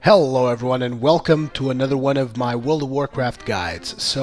Hello everyone and welcome to another one of my World of Warcraft guides.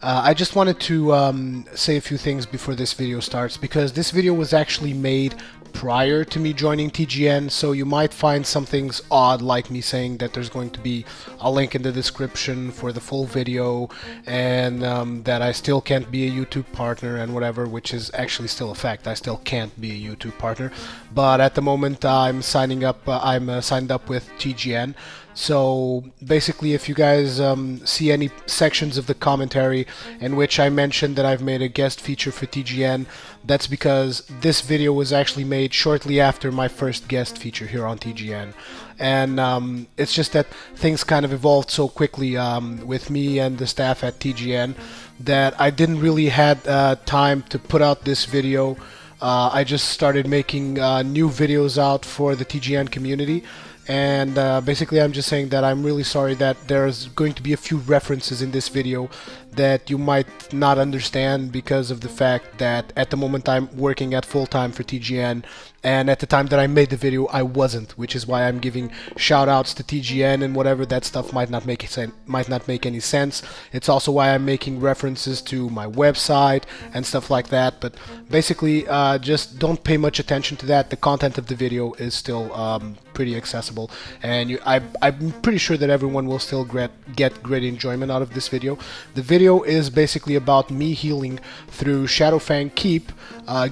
I just wanted to say a few things before this video starts because this video was actually made prior to me joining TGN, so you might find some things odd, like me saying that there's going to be a link in the description for the full video and that I still can't be a YouTube partner and whatever, which is actually still a fact. I still can't be a YouTube partner, but at the moment I'm signed up with TGN. So basically, if you guys see any sections of the commentary in which I mentioned that I've made a guest feature for TGN, that's because this video was actually made shortly after my first guest feature here on TGN. And it's just that things kind of evolved so quickly with me and the staff at TGN that I didn't really had time to put out this video. I just started making new videos out for the TGN community. And basically I'm just saying that I'm really sorry that there's going to be a few references in this video that you might not understand because of the fact that at the moment I'm working at full-time for TGN, and at the time that I made the video I wasn't, which is why I'm giving shout-outs to TGN and whatever. That stuff might not make any sense. It's also why I'm making references to my website and stuff like that, but basically just don't pay much attention to that. The content of the video is still pretty accessible, and I'm pretty sure that everyone will still get great enjoyment out of this video. The video is basically about me healing through Shadowfang Keep,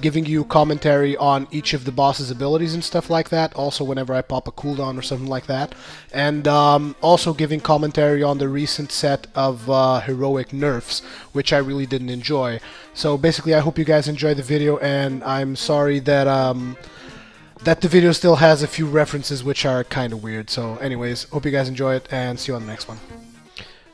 giving you commentary on each of the boss's abilities and stuff like that, also whenever I pop a cooldown or something like that, and also giving commentary on the recent set of heroic nerfs, which I really didn't enjoy. So basically I hope you guys enjoy the video, and I'm sorry that the video still has a few references which are kind of weird. So anyways, hope you guys enjoy it, and see you on the next one.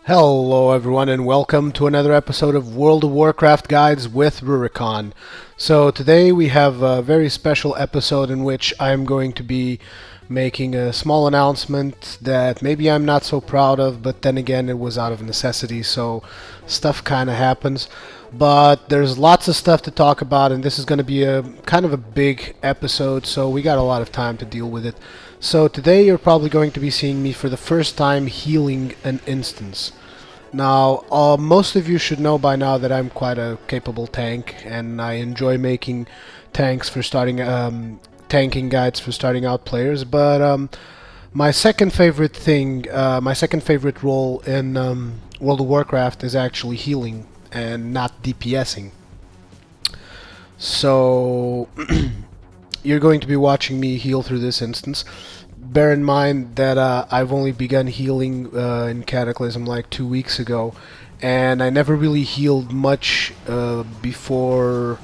Hello everyone and welcome to another episode of World of Warcraft Guides with Rurikhan. So today we have a very special episode in which I'm going to be making a small announcement that maybe I'm not so proud of, but then again it was out of necessity, so stuff kind of happens. But there's lots of stuff to talk about, and this is going to be a kind of a big episode, so we got a lot of time to deal with it. So today you're probably going to be seeing me for the first time healing an instance. Now, most of you should know by now that I'm quite a capable tank, and I enjoy making tanks for starting tanking guides for starting out players. But my second favorite role in World of Warcraft is actually healing and not DPSing. So you're going to be watching me heal through this instance. Bear in mind that I've only begun healing in Cataclysm like 2 weeks ago, and I never really healed much before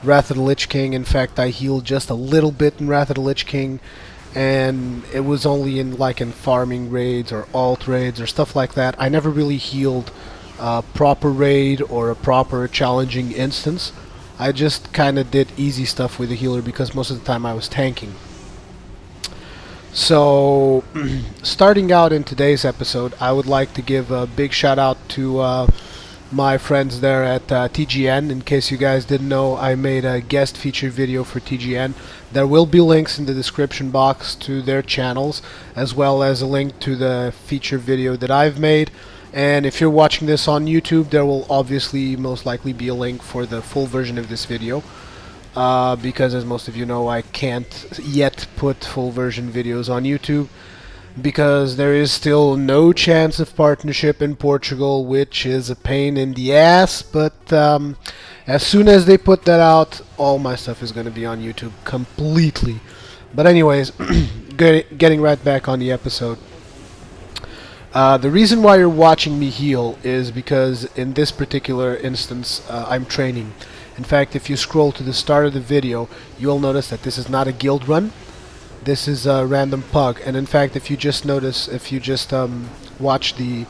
Wrath of the Lich King. In fact, I healed just a little bit in Wrath of the Lich King, and it was only in farming raids or alt raids or stuff like that. I never really healed a proper raid or a proper challenging instance. I just kind of did easy stuff with the healer because most of the time I was tanking. So, starting out in today's episode, I would like to give a big shout out to my friends there at TGN. In case you guys didn't know, I made a guest feature video for TGN. There will be links in the description box to their channels, as well as a link to the feature video that I've made. And if you're watching this on YouTube, there will obviously most likely be a link for the full version of this video. Because as most of you know, I can't yet put full version videos on YouTube because there is still no chance of partnership in Portugal, which is a pain in the ass. But as soon as they put that out, all my stuff is going to be on YouTube completely. But anyways, getting right back on the episode. The reason why you're watching me heal is because in this particular instance I'm training. In fact, if you scroll to the start of the video, you'll notice that this is not a guild run. This is a random pug. And in fact, if you just watch the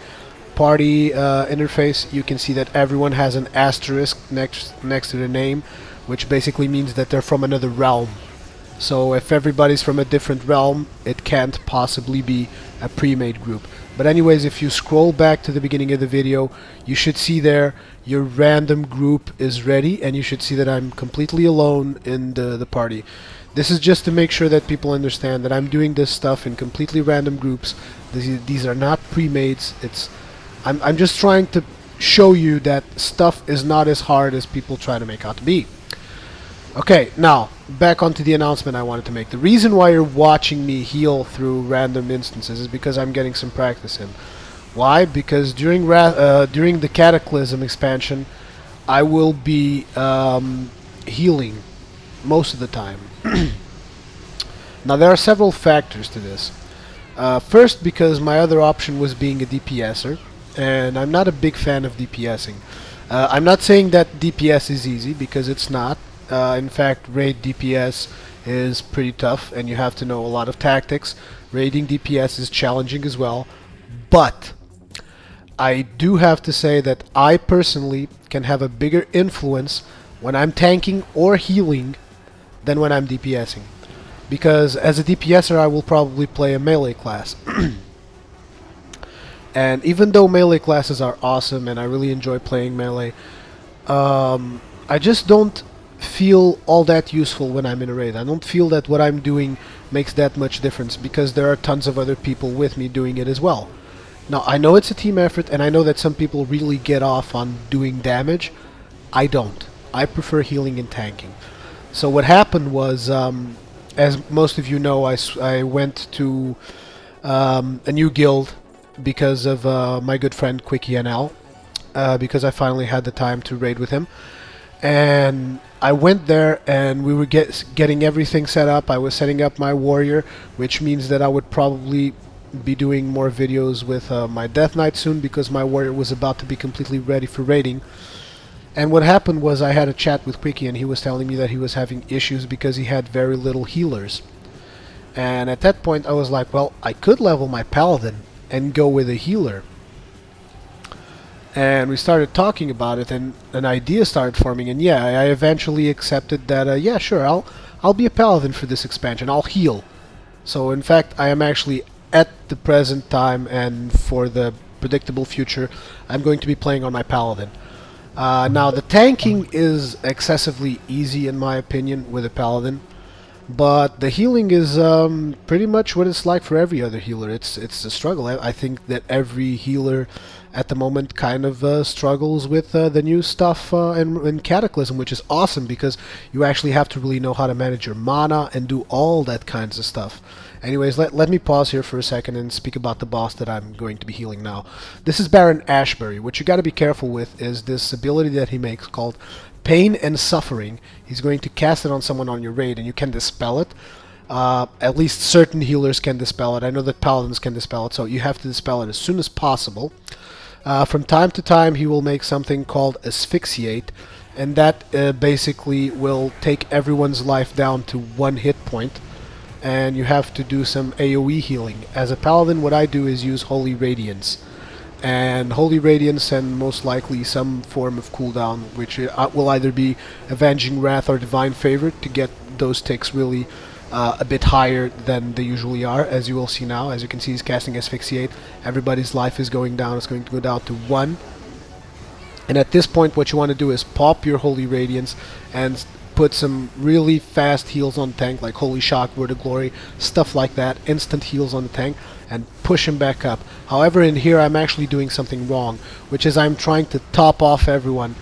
party interface, you can see that everyone has an asterisk next to their name, which basically means that they're from another realm. So if everybody's from a different realm, it can't possibly be a pre-made group. But anyways, if you scroll back to the beginning of the video, you should see there your random group is ready, and you should see that I'm completely alone in the party. This is just to make sure that people understand that I'm doing this stuff in completely random groups. These are not pre-mades. I'm just trying to show you that stuff is not as hard as people try to make out to be. Okay, now back onto the announcement I wanted to make. The reason why you're watching me heal through random instances is because I'm getting some practice in. Why? Because during the Cataclysm expansion, I will be healing most of the time. Now there are several factors to this. First, because my other option was being a DPSer, and I'm not a big fan of DPSing. I'm not saying that DPS is easy, because it's not. In fact, raid DPS is pretty tough, and you have to know a lot of tactics. Raiding DPS is challenging as well, but I do have to say that I personally can have a bigger influence when I'm tanking or healing than when I'm DPSing. Because as a DPSer, I will probably play a melee class. And even though melee classes are awesome and I really enjoy playing melee, I just don't feel all that useful when I'm in a raid. I don't feel that what I'm doing makes that much difference, because there are tons of other people with me doing it as well. Now, I know it's a team effort, and I know that some people really get off on doing damage. I don't. I prefer healing and tanking. So what happened was, as most of you know, I went to a new guild because of my good friend Quickie NL, because I finally had the time to raid with him. And I went there, and we were getting everything set up. I was setting up my warrior, which means that I would probably be doing more videos with my Death Knight soon, because my warrior was about to be completely ready for raiding. And what happened was, I had a chat with Quickie, and he was telling me that he was having issues because he had very little healers. And at that point I was like, well, I could level my paladin and go with a healer. And we started talking about it, and an idea started forming, and yeah, I eventually accepted that, yeah, sure, I'll be a paladin for this expansion. I'll heal. So in fact, I am actually, at the present time and for the predictable future, I'm going to be playing on my paladin. Now, the tanking is excessively easy in my opinion with a paladin, but the healing is pretty much what it's like for every other healer. It's a struggle. I think that every healer at the moment kind of struggles with the new stuff in Cataclysm, which is awesome, because you actually have to really know how to manage your mana and do all that kinds of stuff. Anyways, let me pause here for a second and speak about the boss that I'm going to be healing now. This is Baron Ashbury. What you got to be careful with is this ability that he makes called Pain and Suffering. He's going to cast it on someone on your raid, and you can dispel it. At least certain healers can dispel it. I know that paladins can dispel it, so you have to dispel it as soon as possible. From time to time, he will make something called Asphyxiate, and that basically will take everyone's life down to 1 hit point, and you have to do some AoE healing. As a paladin, what I do is use Holy Radiance. And Holy Radiance, and most likely some form of cooldown, which will either be Avenging Wrath or Divine Favor, to get those ticks really a bit higher than they usually are, as you will see now. As you can see, he's casting Asphyxiate. Everybody's life is going down. It's going to go down to 1. And at this point, what you want to do is pop your Holy Radiance and put some really fast heals on the tank, like Holy Shock, Word of Glory, stuff like that, instant heals on the tank, and push him back up. However, in here I'm actually doing something wrong, which is I'm trying to top off everyone,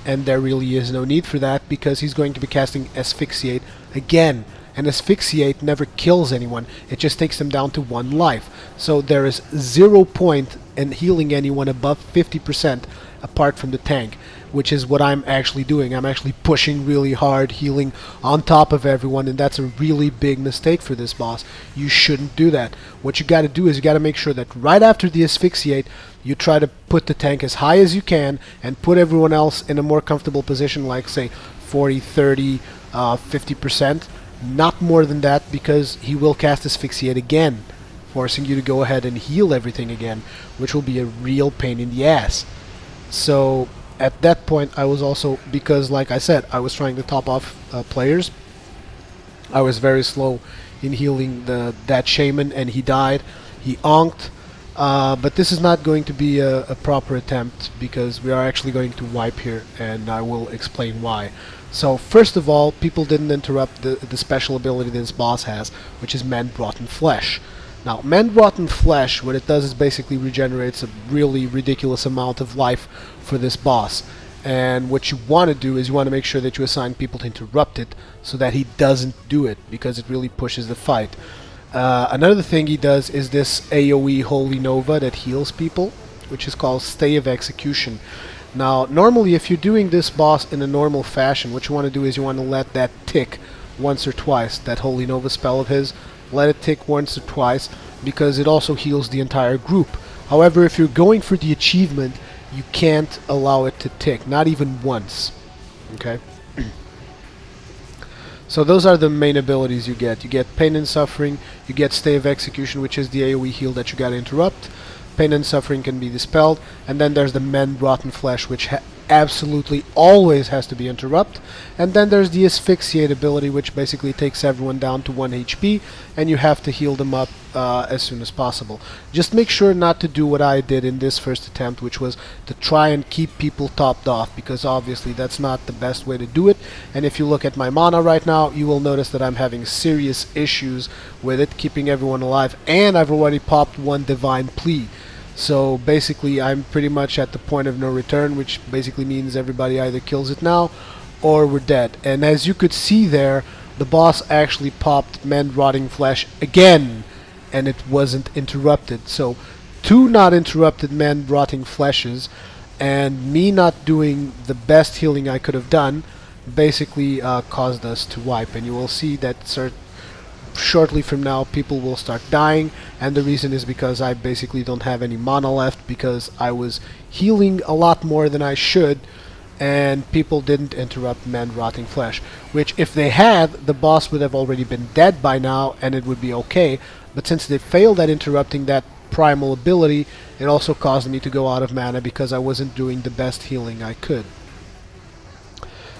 and there really is no need for that, because he's going to be casting Asphyxiate again. And Asphyxiate never kills anyone, it just takes them down to 1 life. So there is 0 point in healing anyone above 50% apart from the tank, which is what I'm actually doing. I'm actually pushing really hard, healing on top of everyone, and that's a really big mistake for this boss. You shouldn't do that. What you got to do is you got to make sure that right after the Asphyxiate, you try to put the tank as high as you can and put everyone else in a more comfortable position, like say 40, 30, 50%. Not more than that, because he will cast Asphyxiate again, forcing you to go ahead and heal everything again, which will be a real pain in the ass. So at that point I was also, because like I said, I was trying to top off players, I was very slow in healing that shaman, and he died. He onked. But this is not going to be a proper attempt because we are actually going to wipe here, and I will explain why. So first of all, people didn't interrupt the special ability this boss has, which is Mend Rotten Flesh. Now, Mend Rotten Flesh, what it does is basically regenerates a really ridiculous amount of life for this boss. And what you want to do is you want to make sure that you assign people to interrupt it so that he doesn't do it, because it really pushes the fight. Another thing he does is this AoE Holy Nova that heals people, which is called Stay of Execution. Now, normally if you're doing this boss in a normal fashion, what you want to do is you want to let that tick once or twice, that Holy Nova spell of his. Let it tick once or twice, because it also heals the entire group. However, if you're going for the achievement, you can't allow it to tick, not even once. Okay? So those are the main abilities you get. You get Pain and Suffering, you get Stay of Execution, which is the AoE heal that you gotta interrupt. Pain and Suffering can be dispelled, and then there's the Mend Rotten Flesh, which absolutely always has to be interrupt. And then there's the Asphyxiate ability, which basically takes everyone down to 1 HP, and you have to heal them up as soon as possible. Just make sure not to do what I did in this first attempt, which was to try and keep people topped off, because obviously that's not the best way to do it. And if you look at my mana right now, you will notice that I'm having serious issues with it, keeping everyone alive, and I've already popped one Divine Plea. So basically I'm pretty much at the point of no return, which basically means everybody either kills it now or we're dead. And as you could see there, the boss actually popped Mend Rotting Flesh again, and it wasn't interrupted. So 2 not interrupted Mend Rotting Fleshes, and me not doing the best healing I could have done basically caused us to wipe. And you will see that shortly from now people will start dying, and the reason is because I basically don't have any mana left, because I was healing a lot more than I should, and people didn't interrupt Mend Rotting Flesh, which if they had, the boss would have already been dead by now and it would be okay. But since they failed at interrupting that primal ability, it also caused me to go out of mana because I wasn't doing the best healing I could.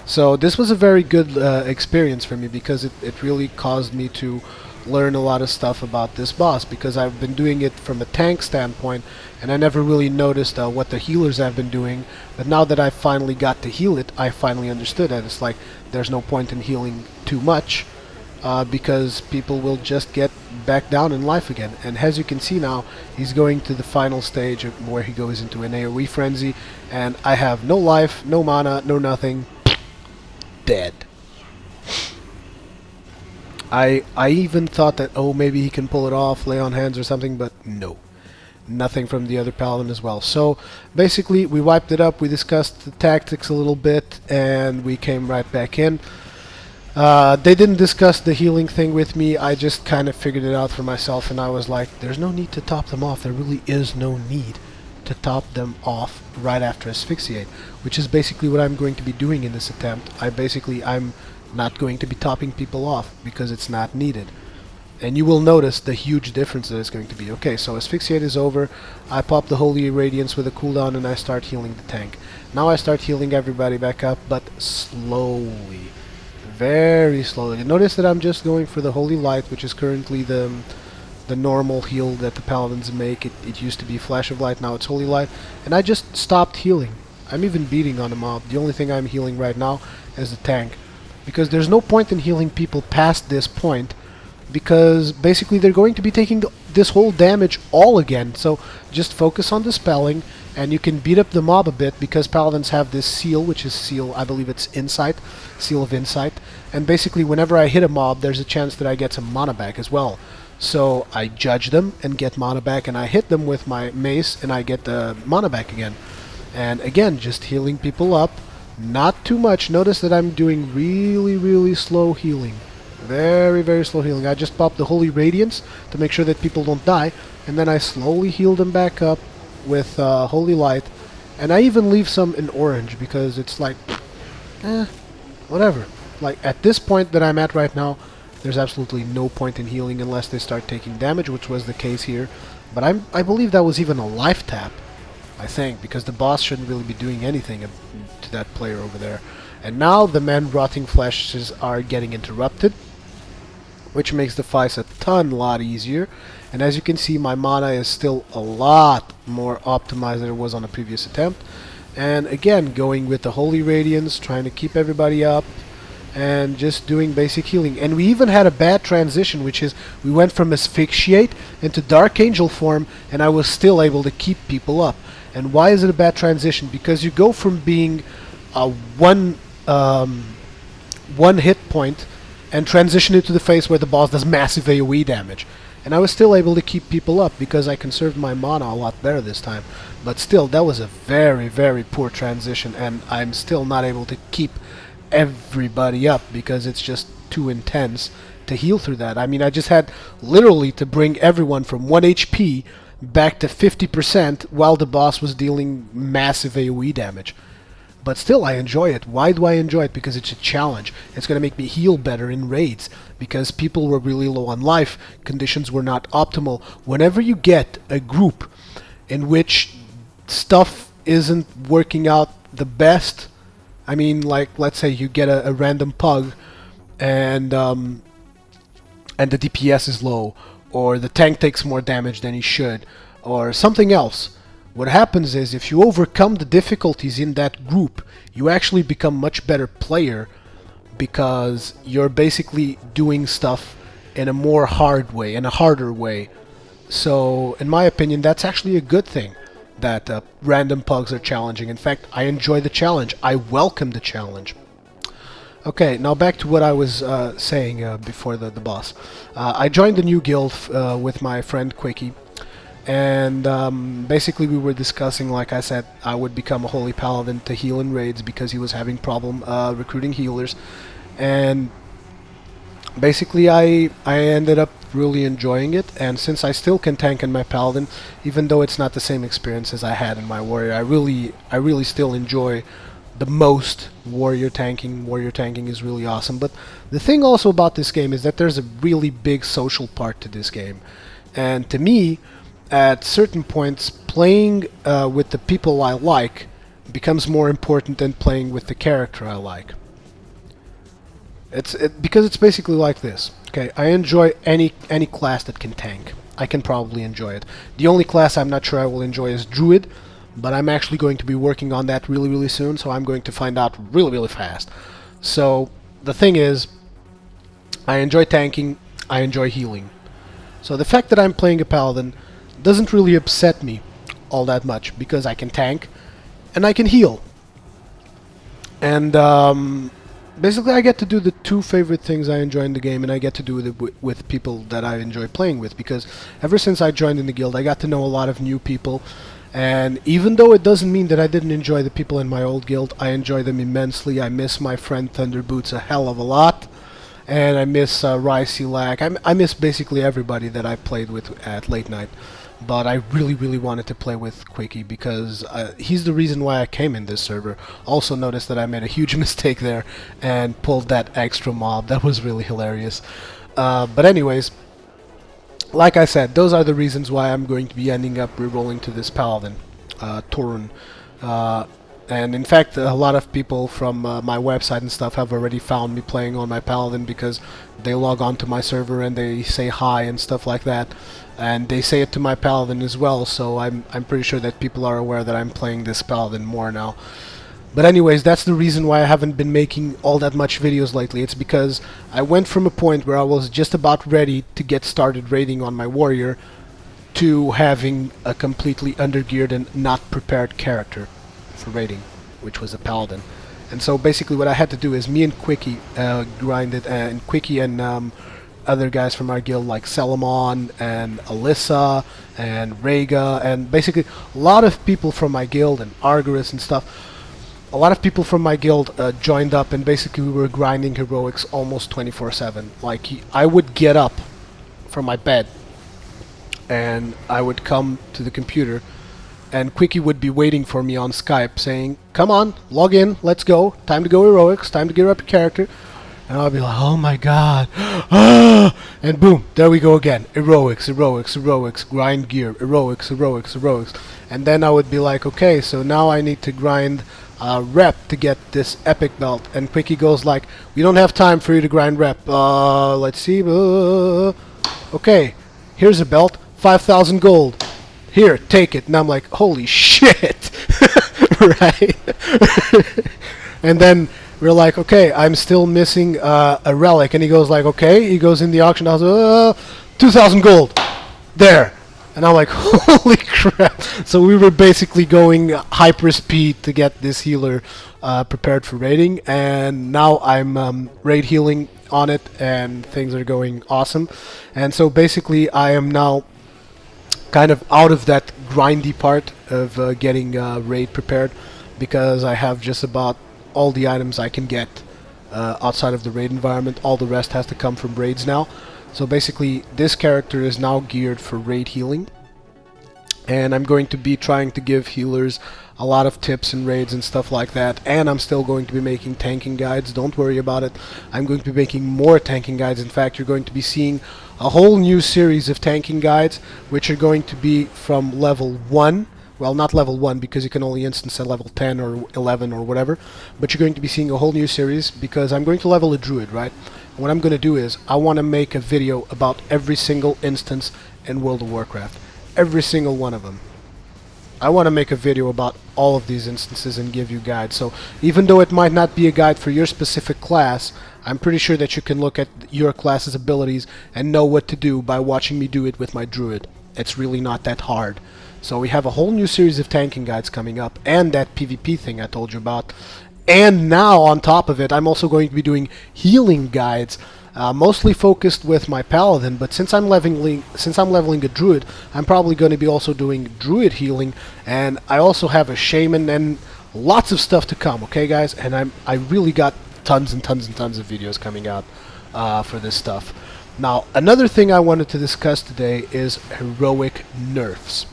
So this was a very good experience for me, because it really caused me to learn a lot of stuff about this boss, because I've been doing it from a tank standpoint and I never really noticed what the healers have been doing. But now that I finally got to heal it, I finally understood that it's like there's no point in healing too much, because people will just get back down in life again. And as you can see now, he's going to the final stage where he goes into an AoE frenzy, and I have no life, no mana, no nothing. Dead. I even thought that, oh, maybe he can pull it off, lay on hands or something, but no. Nothing from the other paladin as well. So basically we wiped it up, we discussed the tactics a little bit, and we came right back in. They didn't discuss the healing thing with me, I just kind of figured it out for myself, and I was like, there's no need to top them off, there really is no need to top them off right after Asphyxiate, which is basically what I'm going to be doing in this attempt. I'm not going to be topping people off because it's not needed. And you will notice the huge difference that it's going to be. Okay, so Asphyxiate is over, I pop the Holy Radiance with a cooldown, and I start healing the tank. Now I start healing everybody back up, but slowly. Very slowly. Notice that I'm just going for the Holy Light, which is currently the normal heal that the paladins make. It used to be Flash of Light, now it's Holy Light, and I just stopped healing. I'm even beating on the mob. The only thing I'm healing right now is the tank, because there's no point in healing people past this point, because basically they're going to be taking this whole damage all again. So just focus on dispelling, and you can beat up the mob a bit, because paladins have this seal, which is seal, I believe it's Insight, Seal of Insight, and basically whenever I hit a mob there's a chance that I get some mana back as well. So I judge them and get mana back, and I hit them with my mace and I get the mana back again. And again, just healing people up, not too much. Notice that I'm doing really slow healing. Very, very slow healing. I just pop the Holy Radiance to make sure that people don't die, and then I slowly heal them back up with Holy Light. And I even leave some in orange, because it's like, whatever. Like, at this point that I'm at right now, there's absolutely no point in healing unless they start taking damage, which was the case here. But I believe that was even a life tap, I think, because the boss shouldn't really be doing anything to that player over there. And now the Mend Rotting Fleshes are getting interrupted. which makes the fights a lot easier. And as you can see, my mana is still a lot more optimized than it was on a previous attempt. And again, going with the Holy Radiance, trying to keep everybody up, and just doing basic healing. And we even had a bad transition, which is we went from Asphyxiate into Dark Angel form, and I was still able to keep people up. And why is it a bad transition? Because you go from being a one hit point and transition into the phase where the boss does massive AoE damage. And I was still able to keep people up because I conserved my mana a lot better this time. But still, that was a very, very poor transition, and I'm still not able to keep everybody up because it's just too intense to heal through that. I mean, I just had literally to bring everyone from 1 HP back to 50% while the boss was dealing massive AoE damage. But still, I enjoy it. Why do I enjoy it? Because it's a challenge. It's going to make me heal better in raids because people were really low on life, conditions were not optimal. Whenever you get a group in which stuff isn't working out the best, I mean, like, let's say you get a random pug and the DPS is low, or the tank takes more damage than he should, or something else. What happens is, if you overcome the difficulties in that group, you actually become much better player because you're basically doing stuff in a more hard way, in a harder way. So, in my opinion, that's actually a good thing. That random pugs are challenging. In fact, I enjoy the challenge. I welcome the challenge. Okay, now back to what I was saying before the boss. I joined a new guild with my friend Quickie, and basically we were discussing, like I said, I would become a Holy Paladin to heal in raids because he was having problem recruiting healers, and basically I ended up really enjoying it. And since I still can tank in my Paladin, even though it's not the same experience as I had in my Warrior, I really still enjoy the most warrior tanking. Warrior tanking is really awesome. But the thing also about this game is that there's a really big social part to this game, and to me, at certain points, playing with the people I like becomes more important than playing with the character I like. Because it's basically like this. Okay, I enjoy any class that can tank. I can probably enjoy it. The only class I'm not sure I will enjoy is Druid, but I'm actually going to be working on that really soon, so I'm going to find out really fast. So the thing is, I enjoy tanking, I enjoy healing. So the fact that I'm playing a Paladin doesn't really upset me all that much because I can tank and I can heal. And basically, I get to do the two favorite things I enjoy in the game, and I get to do it with people that I enjoy playing with, because ever since I joined in the guild, I got to know a lot of new people, and even though it doesn't mean that I didn't enjoy the people in my old guild, I enjoy them immensely. I miss my friend Thunderboots a hell of a lot, and I miss Ricey, I miss basically everybody that I played with at late night. But I really wanted to play with Quickie because he's the reason why I came in this server. Also noticed that I made a huge mistake there and pulled that extra mob. That was really hilarious. But anyways, like I said, those are the reasons why I'm going to be ending up rerolling to this Paladin, Torun. And in fact, a lot of people from my website and stuff have already found me playing on my Paladin because they log on to my server and they say hi and stuff like that. And they say it to my Paladin as well, so I'm pretty sure that people are aware that I'm playing this Paladin more now. But anyways, that's the reason why I haven't been making all that much videos lately. It's because I went from a point where I was just about ready to get started raiding on my Warrior to having a completely undergeared and not prepared character for raiding, which was a Paladin. And so basically what I had to do is me and Quickie grinded, and Quickie and other guys from our guild like Salamon and Alyssa and Rega, and basically a lot of people from my guild, and Argoris and stuff. A lot of people from my guild joined up, and basically we were grinding heroics almost 24/7. Like, I would get up from my bed and I would come to the computer, and Quickie would be waiting for me on Skype saying, "Come on, log in, let's go, time to go heroics, time to gear up your character." And I'll be like, "Oh my god," and boom, there we go again. Heroics, grind gear, heroics. And then I would be like, okay, so now I need to grind rep to get this epic belt. And Quickie goes like, we don't have time for you to grind rep. Let's see. Okay, here's a belt, 5,000 gold. Here, take it. And I'm like, holy shit. Right? And then we're like, okay, I'm still missing a relic. And he goes like, okay. He goes in the auction house, 2,000 gold. There. And I'm like, holy crap. So we were basically going hyper speed to get this healer prepared for raiding. And now I'm raid healing on it, and things are going awesome. And so basically I am now kind of out of that grindy part of getting raid prepared, because I have just about all the items I can get outside of the raid environment. All the rest has to come from raids now. So basically this character is now geared for raid healing, and I'm going to be trying to give healers a lot of tips and raids and stuff like that. And I'm still going to be making tanking guides, don't worry about it. I'm going to be making more tanking guides. In fact, you're going to be seeing a whole new series of tanking guides, which are going to be from level 1. Well, not level 1, because you can only instance at level 10 or 11 or whatever. But you're going to be seeing a whole new series, because I'm going to level a druid, right? And what I'm going to do is, I want to make a video about every single instance in World of Warcraft. Every single one of them. I want to make a video about all of these instances and give you guides. So even though it might not be a guide for your specific class, I'm pretty sure that you can look at your class's abilities and know what to do by watching me do it with my druid. It's really not that hard. So we have a whole new series of tanking guides coming up, and that PvP thing I told you about. And now on top of it, I'm also going to be doing healing guides, mostly focused with my paladin. But since I'm leveling a druid, I'm probably going to be also doing druid healing, and I also have a shaman and lots of stuff to come. Okay, guys, and I really got tons and tons and tons of videos coming out for this stuff. Now, another thing I wanted to discuss today is heroic nerfs.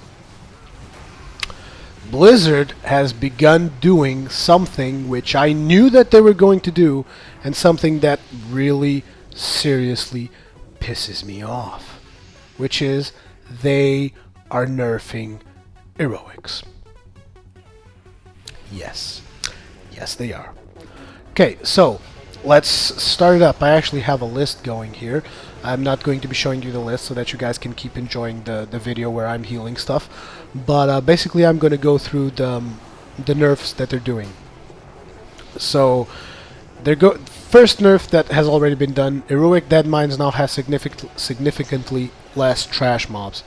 Blizzard has begun doing something which I knew that they were going to do, and something that really seriously pisses me off, which is they are nerfing heroics. Yes. Yes, they are. Okay, so let's start it up. I actually have a list going here. I'm not going to be showing you the list so that you guys can keep enjoying the video where I'm healing stuff. But basically I'm going to go through the nerfs that they're doing. So, first nerf that has already been done, Heroic Deadmines now has significantly less trash mobs.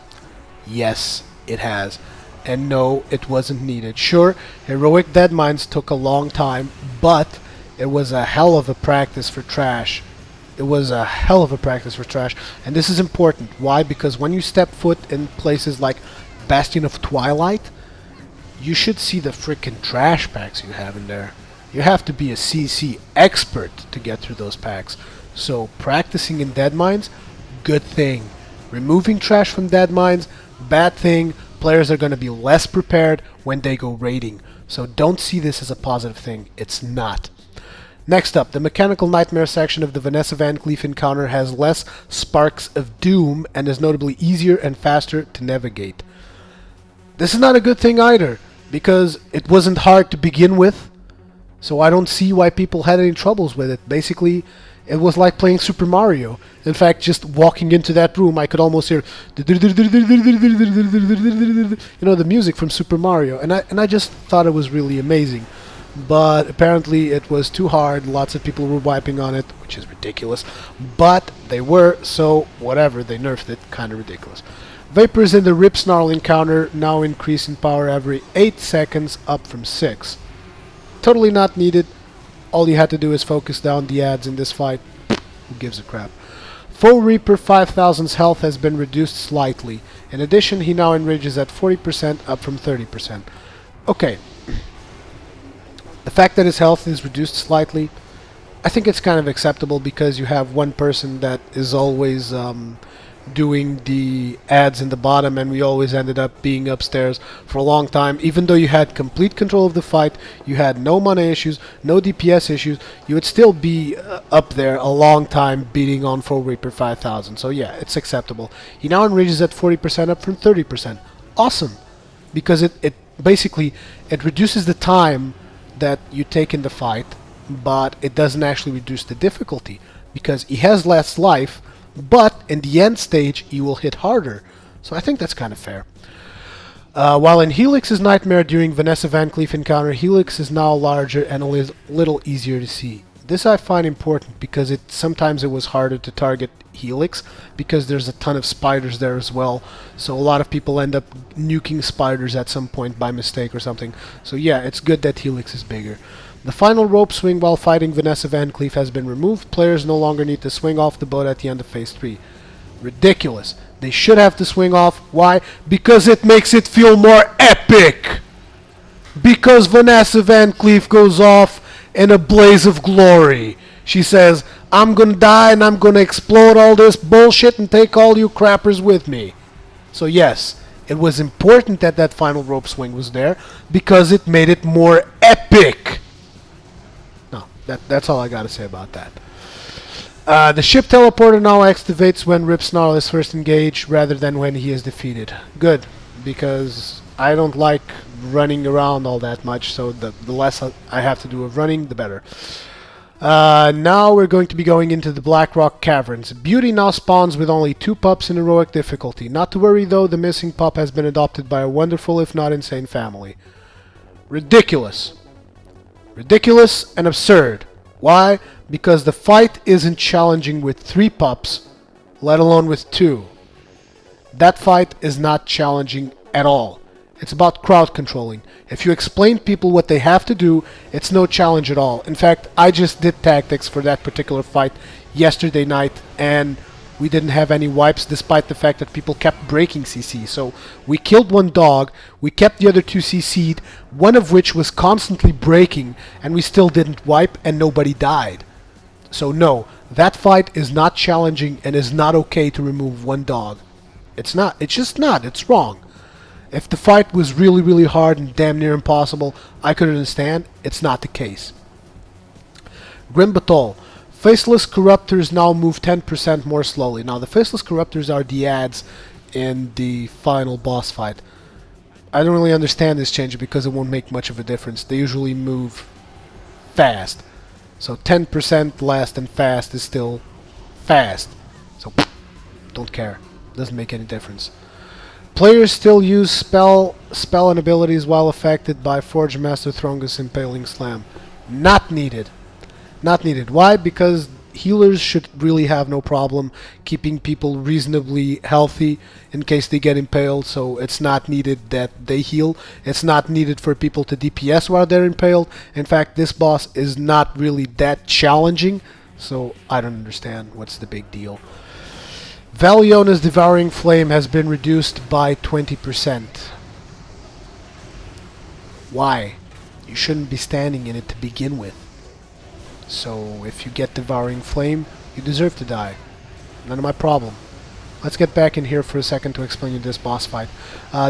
Yes, it has. And no, it wasn't needed. Sure, Heroic Deadmines took a long time, but it was a hell of a practice for trash. It was a hell of a practice for trash. And this is important. Why? Because when you step foot in places like Bastion of Twilight, you should see the frickin' trash packs you have in there. You have to be a CC expert to get through those packs. So practicing in Deadmines, good thing. Removing trash from Deadmines, bad thing. Players are going to be less prepared when they go raiding. So don't see this as a positive thing. It's not. Next up, the Mechanical Nightmare section of the Vanessa Van Cleef encounter has less Sparks of Doom and is notably easier and faster to navigate. This is not a good thing either, because it wasn't hard to begin with, so I don't see why people had any troubles with it. Basically, it was like playing Super Mario. In fact, just walking into that room, I could almost hear the music from Super Mario, and I just thought it was really amazing. But apparently it was too hard. Lots of people were wiping on it, which is ridiculous. But they were, so whatever, they nerfed it. Kind of ridiculous. Vapors in the Rip Snarl encounter now increase in power every 8 seconds, up from 6. Totally not needed. All you had to do is focus down the ads in this fight. Who gives a crap? Foe Reaper 5000's health has been reduced slightly. In addition, he now enrages at 40%, up from 30%. Okay. The fact that his health is reduced slightly, I think it's kind of acceptable, because you have one person that is always doing the ads in the bottom, and we always ended up being upstairs for a long time. Even though you had complete control of the fight, you had no mana issues, no DPS issues, you would still be up there a long time beating on Foe Reaper 5000. So yeah, it's acceptable. He now enrages at 40%, up from 30%. Awesome! Because it basically, it reduces the time that you take in the fight, but it doesn't actually reduce the difficulty, because he has less life, but in the end stage he will hit harder. So I think that's kind of fair. While in Helix's Nightmare during Vanessa Van Cleef encounter, Helix is now larger and a little easier to see. This I find important because sometimes it was harder to target Helix because there's a ton of spiders there as well. So a lot of people end up nuking spiders at some point by mistake or something. So yeah, it's good that Helix is bigger. The final rope swing while fighting Vanessa Van Cleef has been removed. Players no longer need to swing off the boat at the end of Phase 3. Ridiculous. They should have to swing off. Why? Because it makes it feel more epic. Because Vanessa Van Cleef goes off in a blaze of glory. She says, I'm gonna die and I'm gonna explode all this bullshit and take all you crappers with me. So yes, it was important that that final rope swing was there because it made it more epic. No, that's all I gotta say about that. The ship teleporter now activates when Rip Snarl is first engaged rather than when he is defeated. Good, because I don't like running around all that much, so the less I have to do of running, the better. Now we're going to be going into the Black Rock Caverns. Beauty now spawns with only 2 pups in heroic difficulty. Not to worry though, the missing pup has been adopted by a wonderful if not insane family. Ridiculous. Ridiculous and absurd. Why? Because the fight isn't challenging with 3 pups, let alone with 2. That fight is not challenging at all. It's about crowd controlling. If you explain people what they have to do, it's no challenge at all. In fact, I just did tactics for that particular fight yesterday night, and we didn't have any wipes despite the fact that people kept breaking CC. So we killed 1 dog, we kept the other 2 CC'd, one of which was constantly breaking, and we still didn't wipe and nobody died. So no, that fight is not challenging and is not okay to remove 1 dog. It's not. It's just not. It's wrong. If the fight was really, really hard and damn near impossible, I could understand. It's not the case. Grim Batol. Faceless Corruptors now move 10% more slowly. Now, the Faceless Corruptors are the ads in the final boss fight. I don't really understand this change because it won't make much of a difference. They usually move fast. So 10% less than fast is still fast. So, don't care. Doesn't make any difference. Players still use spell and abilities while affected by Forge Master Throngus Impaling Slam. Not needed. Not needed. Why? Because healers should really have no problem keeping people reasonably healthy in case they get impaled, so it's not needed that they heal. It's not needed for people to DPS while they're impaled. In fact, this boss is not really that challenging, so I don't understand what's the big deal. Valiona's Devouring Flame has been reduced by 20%. Why? You shouldn't be standing in it to begin with. So if you get Devouring Flame, you deserve to die. None of my problem. Let's get back in here for a second to explain you this boss fight.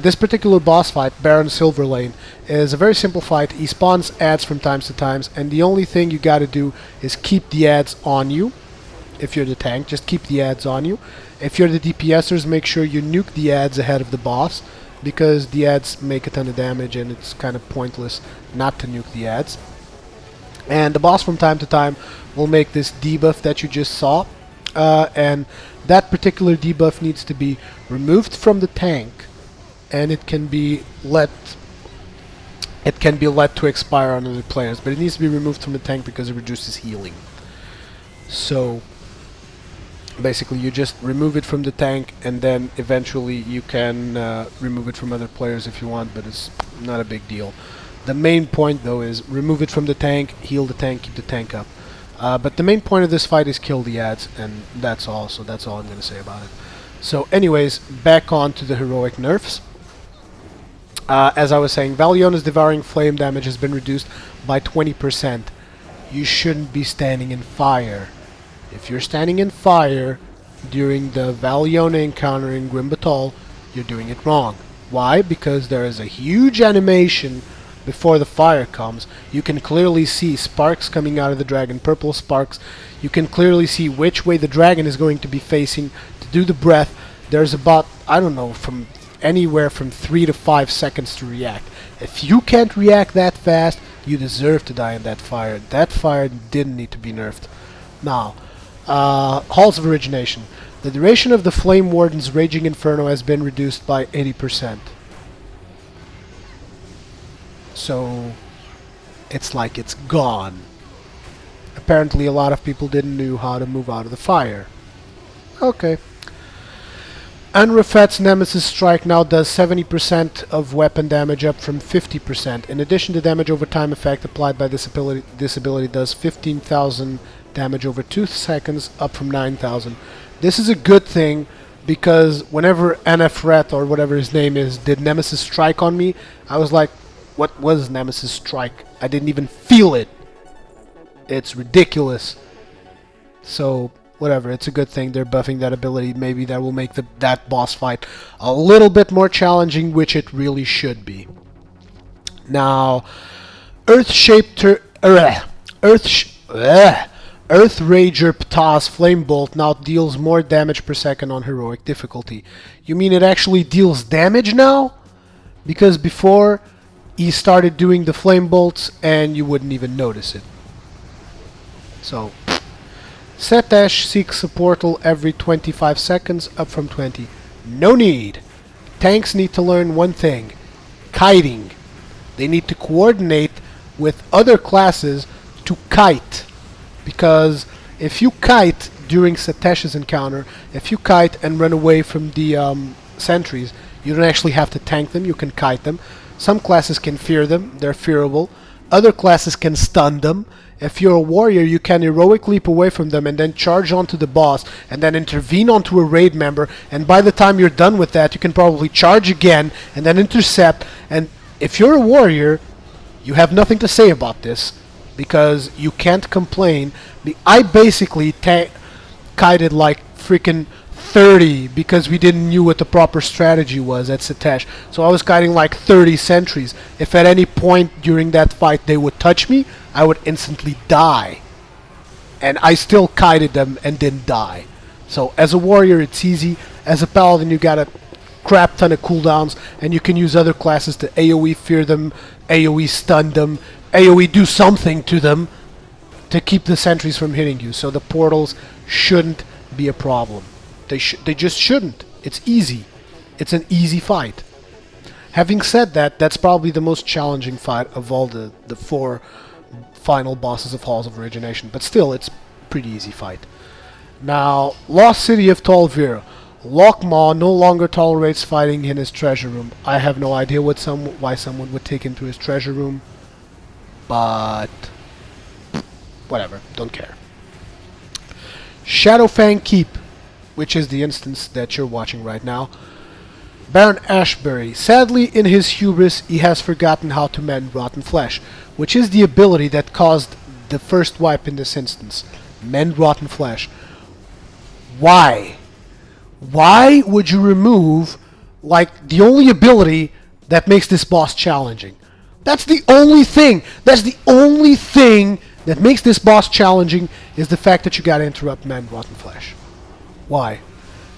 This particular boss fight, Baron Silverlane, is a very simple fight. He spawns ads from times to times, and the only thing you gotta do is keep the ads on you. If you're the tank, just keep the ads on you. If you're the DPSers, make sure you nuke the ads ahead of the boss, because the ads make a ton of damage and it's kind of pointless not to nuke the ads. And the boss from time to time will make this debuff that you just saw, and that particular debuff needs to be removed from the tank, and it can be let to expire on other players, but it needs to be removed from the tank because it reduces healing. So basically you just remove it from the tank, and then eventually you can remove it from other players if you want, but it's not a big deal. The main point though is remove it from the tank, heal the tank, keep the tank up. But the main point of this fight is kill the ads, and that's all, so that's all I'm going to say about it. So anyways, back on to the heroic nerfs. As I was saying, Valiona's Devouring Flame damage has been reduced by 20%. You shouldn't be standing in fire. If you're standing in fire during the Valiona encounter in Grim Batol, you're doing it wrong. Why? Because there is a huge animation before the fire comes. You can clearly see sparks coming out of the dragon, purple sparks. You can clearly see which way the dragon is going to be facing to do the breath. There's about, I don't know, from anywhere from 3 to 5 seconds to react. If you can't react that fast, You deserve to die in that fire. That fire didn't need to be nerfed. Now, Halls of Origination. The duration of the Flame Warden's Raging Inferno has been reduced by 80%. So, it's like it's gone. Apparently a lot of people didn't know how to move out of the fire. Okay. Unrefet's Nemesis Strike now does 70% of weapon damage, up from 50%. In addition, the damage over time effect applied by this ability does 15,000 damage over 2 seconds, up from 9,000. This is a good thing, because whenever NFret, or whatever his name is, did Nemesis Strike on me, I was like, what was Nemesis Strike? I didn't even feel it. It's ridiculous. So, whatever, it's a good thing they're buffing that ability. Maybe that will make that boss fight a little bit more challenging, which it really should be. Now, Earth Rager Ptah's Flame Bolt now deals more damage per second on heroic difficulty. You mean it actually deals damage now? Because before, he started doing the Flame Bolts and you wouldn't even notice it. So, Setash seeks a portal every 25 seconds, up from 20. No need. Tanks need to learn one thing. Kiting. They need to coordinate with other classes to kite. Because if you kite during Setash's encounter, if you kite and run away from the sentries, you don't actually have to tank them, you can kite them. Some classes can fear them, they're fearable. Other classes can stun them. If you're a warrior, you can heroic leap away from them and then charge onto the boss and then intervene onto a raid member, and by the time you're done with that, you can probably charge again and then intercept. And if you're a warrior, you have nothing to say about this, because you can't complain. I basically kited like freaking 30 because we didn't know what the proper strategy was at Setash. So I was kiting like 30 sentries. If at any point during that fight they would touch me, I would instantly die. And I still kited them and didn't die. So as a warrior it's easy. As a paladin you got a crap ton of cooldowns, and you can use other classes to AoE fear them, AoE stun them, AoE do something to them to keep the sentries from hitting you. So the portals shouldn't be a problem. They just shouldn't. It's easy. It's an easy fight. Having said that, that's probably the most challenging fight of all the 4 final bosses of Halls of Origination. But still, it's a pretty easy fight. Now, Lost City of Tolvir. Lokmaw no longer tolerates fighting in his treasure room. I have no idea why someone would take him to his treasure room. But whatever, don't care. Shadowfang Keep, which is the instance that you're watching right now. Baron Ashbury. Sadly, in his hubris, he has forgotten how to mend rotten flesh, which is the ability that caused the first wipe in this instance. Mend rotten flesh. Why? Why would you remove, like, the only ability that makes this boss challenging? That's the only thing. That's the only thing that makes this boss challenging, is the fact that you gotta interrupt Mend Rotten Flesh. Why?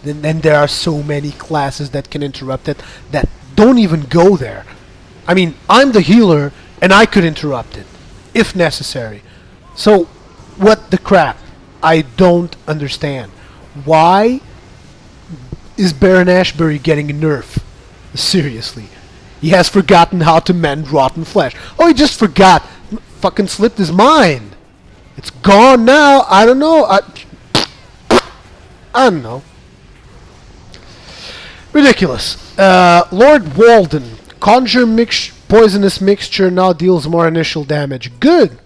Then there are so many classes that can interrupt it that don't even go there. I mean, I'm the healer and I could interrupt it if necessary. So, what the crap? I don't understand. Why is Baron Ashbury getting a nerf? Seriously. He has forgotten how to mend rotten flesh. Oh, he just forgot. Fucking slipped his mind. It's gone now. I don't know. I don't know. Ridiculous. Lord Walden. Conjure poisonous mixture now deals more initial damage. Good.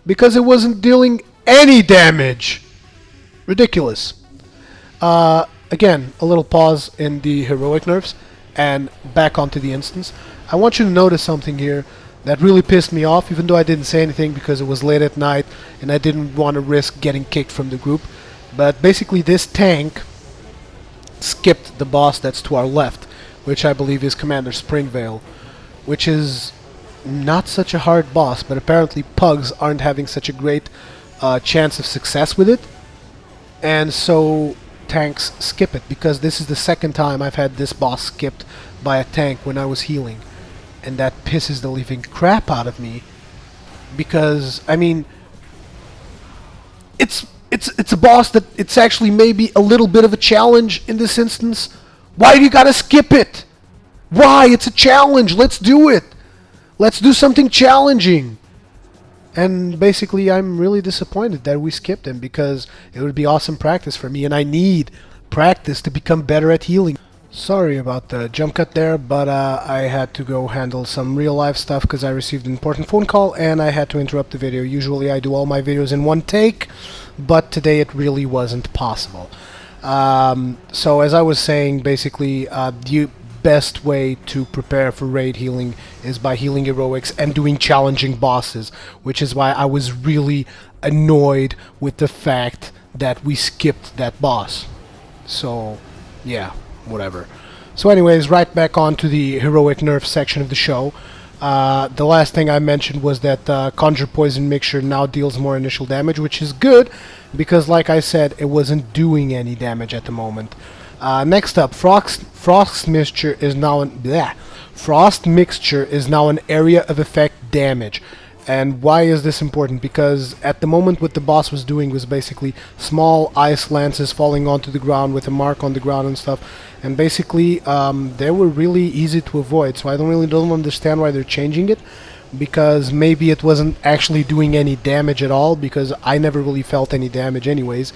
Because it wasn't dealing any damage. Ridiculous. Again, a little pause in the heroic nerfs and back onto the instance. I want you to notice something here that really pissed me off, even though I didn't say anything because it was late at night and I didn't want to risk getting kicked from the group. But basically this tank skipped the boss that's to our left, which I believe is Commander Springvale, which is not such a hard boss, but apparently pugs aren't having such a great chance of success with it, and so tanks skip it, because this is the second time I've had this boss skipped by a tank when I was healing, and that pisses the living crap out of me because I mean, it's a boss that it's actually maybe a little bit of a challenge in this instance. Why do you gotta skip it? Why? It's a challenge. Let's do it. Let's do something challenging. And basically, I'm really disappointed that we skipped him, because it would be awesome practice for me, and I need practice to become better at healing. Sorry about the jump cut there, but I had to go handle some real life stuff because I received an important phone call and I had to interrupt the video. Usually I do all my videos in one take, but today it really wasn't possible. So as I was saying, basically the best way to prepare for raid healing is by healing heroics and doing challenging bosses, which is why I was really annoyed with the fact that we skipped that boss. So yeah, whatever. So anyways, right back on to the heroic nerf section of the show. The last thing I mentioned was that Conjure Poison Mixture now deals more initial damage, which is good, because like I said, it wasn't doing any damage at the moment. Next up, Frost Mixture is now an area of effect damage. And why is this important? Because at the moment what the boss was doing was basically small ice lances falling onto the ground with a mark on the ground and stuff. And basically they were really easy to avoid. So I don't understand why they're changing it. Because maybe it wasn't actually doing any damage at all, because I never really felt any damage anyways.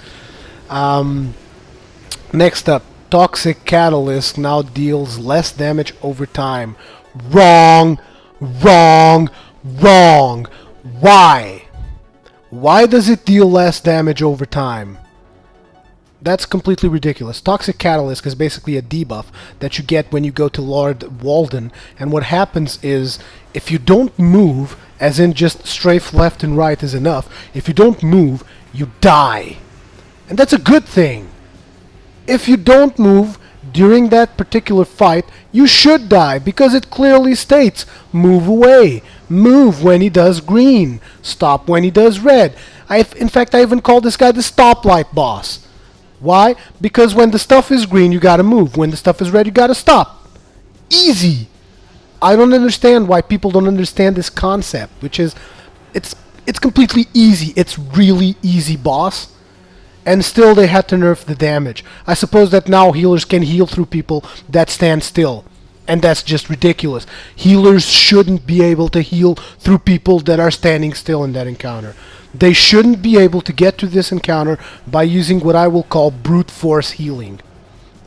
Next up, Toxic Catalyst now deals less damage over time. Wrong! Wrong! Wrong! Why? Why does it deal less damage over time? That's completely ridiculous. Toxic Catalyst is basically a debuff that you get when you go to Lord Walden, and what happens is, if you don't move, as in just strafe left and right is enough, if you don't move, you die. And that's a good thing. If you don't move during that particular fight, you should die, because it clearly states, move away. Move when he does green. Stop when he does red. In fact, I even call this guy the stoplight boss. Why? Because when the stuff is green, you gotta move. When the stuff is red, you gotta stop. Easy. I don't understand why people don't understand this concept, which is, it's completely easy. It's really easy, boss. And still they had to nerf the damage. I suppose that now healers can heal through people that stand still. And that's just ridiculous. Healers shouldn't be able to heal through people that are standing still in that encounter. They shouldn't be able to get to this encounter by using what I will call brute force healing.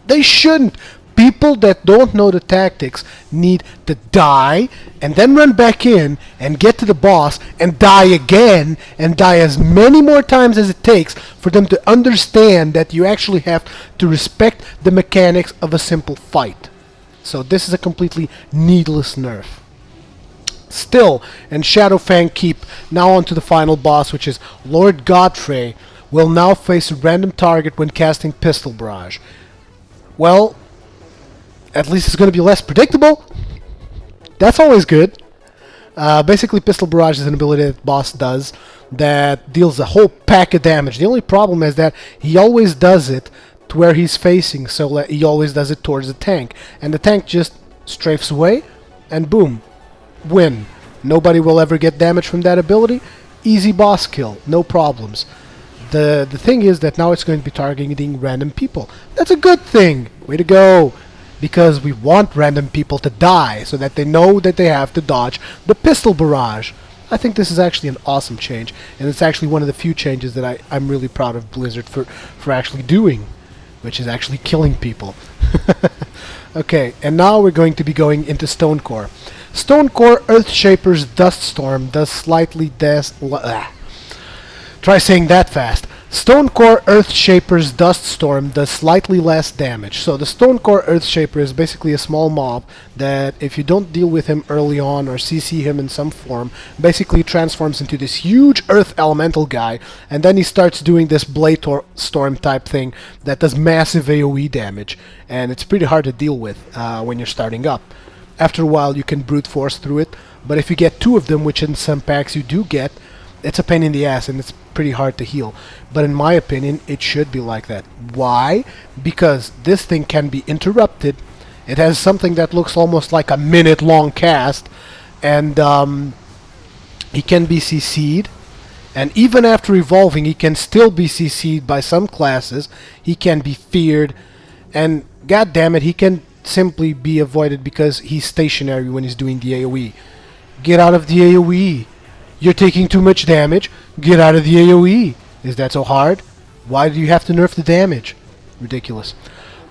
They shouldn't. People that don't know the tactics need to die and then run back in and get to the boss and die again and die as many more times as it takes for them to understand that you actually have to respect the mechanics of a simple fight. So this is a completely needless nerf. Still, in Shadowfang Keep, now on to the final boss, which is Lord Godfrey, will now face a random target when casting Pistol Barrage. Well, at least it's going to be less predictable. That's always good. Basically, Pistol Barrage is an ability that the boss does that deals a whole pack of damage. The only problem is that he always does it to where he's facing, so he always does it towards the tank. And the tank just strafes away, and boom, win. Nobody will ever get damage from that ability. Easy boss kill, no problems. The thing is that now it's going to be targeting random people. That's a good thing. Way to go. Because we want random people to die, so that they know that they have to dodge the Pistol Barrage. I think this is actually an awesome change, and it's actually one of the few changes that I'm really proud of Blizzard for actually doing, which is actually killing people. Okay, and now we're going to be going into Stonecore. Stonecore Earthshaper's Duststorm does slightly try saying that fast. Stonecore Earthshaper's Duststorm does slightly less damage. So the Stonecore Earthshaper is basically a small mob that, if you don't deal with him early on or CC him in some form, basically transforms into this huge earth elemental guy, and then he starts doing this Blade Storm type thing that does massive AoE damage, and it's pretty hard to deal with when you're starting up. After a while you can brute force through it, but if you get two of them, which in some packs you do get, it's a pain in the ass and it's pretty hard to heal. But in my opinion, it should be like that. Why? Because this thing can be interrupted. It has something that looks almost like a minute-long cast, and He can be CC'd, and even after evolving, he can still be CC'd by some classes. He can be feared, and god damn it, he can simply be avoided because he's stationary when he's doing the AoE. Get out of the AoE. You're taking too much damage. Get out of the AoE. Is that so hard? Why do you have to nerf the damage? Ridiculous.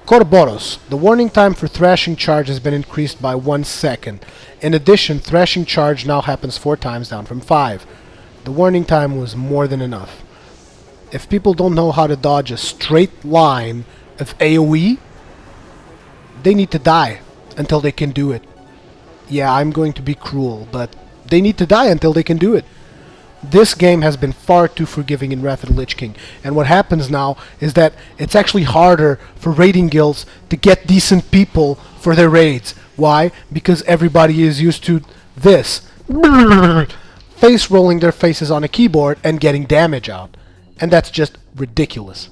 Corboros. The warning time for thrashing charge has been increased by 1 second. In addition, thrashing charge now happens 4 times, down from 5. The warning time was more than enough. If people don't know how to dodge a straight line of AoE, they need to die until they can do it. Yeah, I'm going to be cruel, but they need to die until they can do it. This game has been far too forgiving in Wrath of the Lich King, and what happens now is that it's actually harder for raiding guilds to get decent people for their raids. Why? Because everybody is used to this. Face rolling their faces on a keyboard and getting damage out. And that's just ridiculous.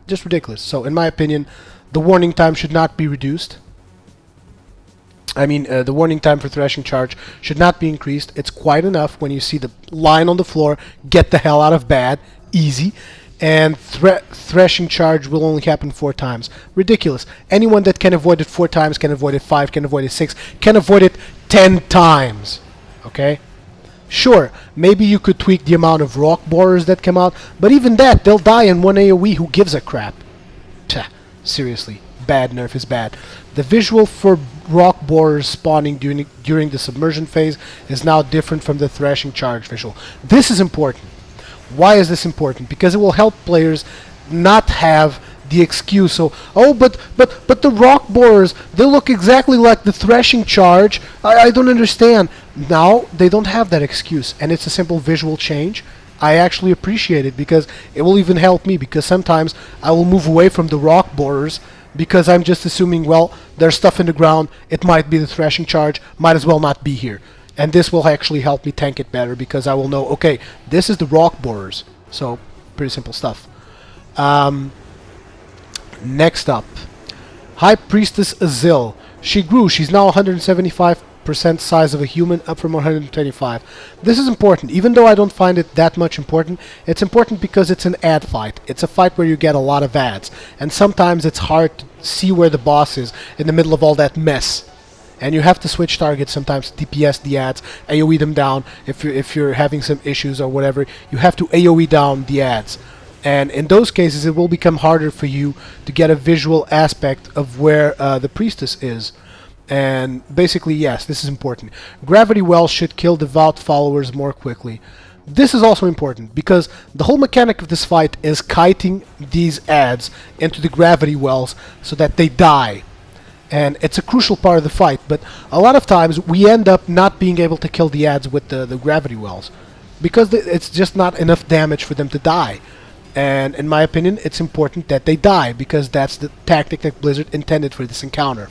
Just ridiculous. So, in my opinion, the warning time should not be reduced. The warning time for thrashing charge should not be increased. It's quite enough when you see the line on the floor, get the hell out of bed, easy. And thrashing charge will only happen 4 times. Ridiculous. Anyone that can avoid it 4 times, can avoid it 5, can avoid it 6, can avoid it 10 times. Okay? Sure, maybe you could tweak the amount of rock borers that come out, but even that, they'll die in 1 AoE. Who gives a crap? Seriously, bad nerf is bad. The visual for rock borers spawning during the submersion phase is now different from the thrashing charge visual. This is important. Why is this important? Because it will help players not have the excuse, so, oh, but the rock borers, they look exactly like the thrashing charge. I don't understand. Now, they don't have that excuse, and it's a simple visual change. I actually appreciate it because it will even help me, because sometimes I will move away from the rock borers because I'm just assuming, well, there's stuff in the ground, it might be the thrashing charge, might as well not be here. And this will actually help me tank it better because I will know, okay, this is the rock borers. So, pretty simple stuff. Next up, High Priestess Azil. She grew. She's now 175% size of a human, up from 125. This is important. Even though I don't find it that much important, it's important because it's an ad fight. It's a fight where you get a lot of ads. And sometimes it's hard to see where the boss is in the middle of all that mess. And you have to switch targets sometimes to DPS the ads, AoE them down. If you're having some issues or whatever, you have to AoE down the ads. And in those cases, it will become harder for you to get a visual aspect of where the priestess is. And basically, yes, this is important. Gravity wells should kill devout followers more quickly. This is also important because the whole mechanic of this fight is kiting these ads into the gravity wells so that they die. And it's a crucial part of the fight, but a lot of times we end up not being able to kill the ads with the gravity wells because it's just not enough damage for them to die. And in my opinion, it's important that they die because that's the tactic that Blizzard intended for this encounter.